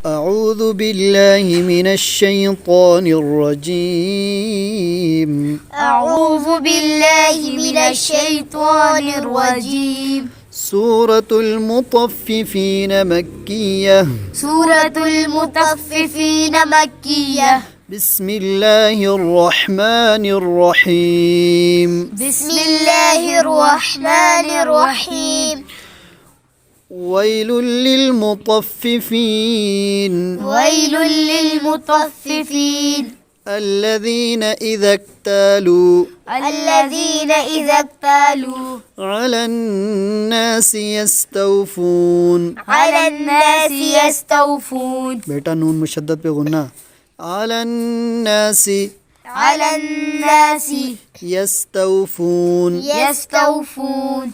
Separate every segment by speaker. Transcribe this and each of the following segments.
Speaker 1: أعوذ بالله من الشيطان الرجيم.
Speaker 2: أعوذ بالله من الشيطان الرجيم.
Speaker 1: سورة المطففين مكية.
Speaker 2: سورة المطففين مكية.
Speaker 1: بسم الله الرحمن الرحيم.
Speaker 2: بسم الله الرحمن الرحيم.
Speaker 1: ويل للمطففين.
Speaker 2: ويل للمطففين.
Speaker 1: الذين إذا اكتالوا.
Speaker 2: الذين إذا اكتالوا.
Speaker 1: على الناس يستوفون.
Speaker 2: على الناس يستوفون.
Speaker 1: बेटा नून मुशद्दद पे गुन्ना. على الناس.
Speaker 2: على الناس
Speaker 1: يستوفون.
Speaker 2: يستوفون.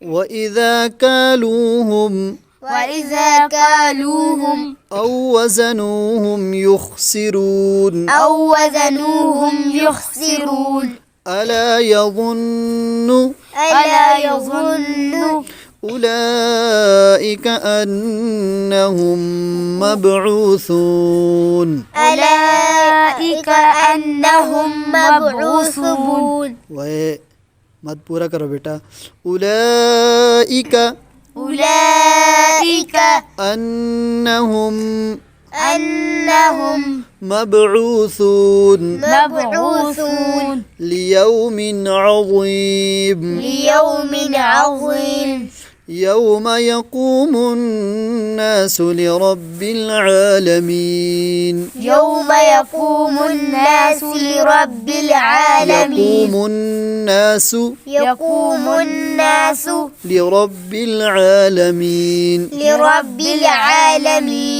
Speaker 1: وإذا كالوهم.
Speaker 2: وإذا كالوهم
Speaker 1: أو وزنوهم يخسرون.
Speaker 2: أو وزنوهم يخسرون.
Speaker 1: ألا يظن.
Speaker 2: ألا يظن
Speaker 1: أولئك أنهم مبعوثون.
Speaker 2: أولئك أنهم مبعوثون.
Speaker 1: वह मत पूरा करो बेटा. أولئك.
Speaker 2: أولئك
Speaker 1: أنهم
Speaker 2: أنهم
Speaker 1: مبعوثون.
Speaker 2: مبعوثون
Speaker 1: ليوم عظيم.
Speaker 2: ليوم عظيم.
Speaker 1: يوم يقوم الناس لرب العالمين.
Speaker 2: يوم يقوم الناس لرب العالمين.
Speaker 1: يقوم الناس.
Speaker 2: يقوم الناس
Speaker 1: لرب العالمين.
Speaker 2: لرب العالمين.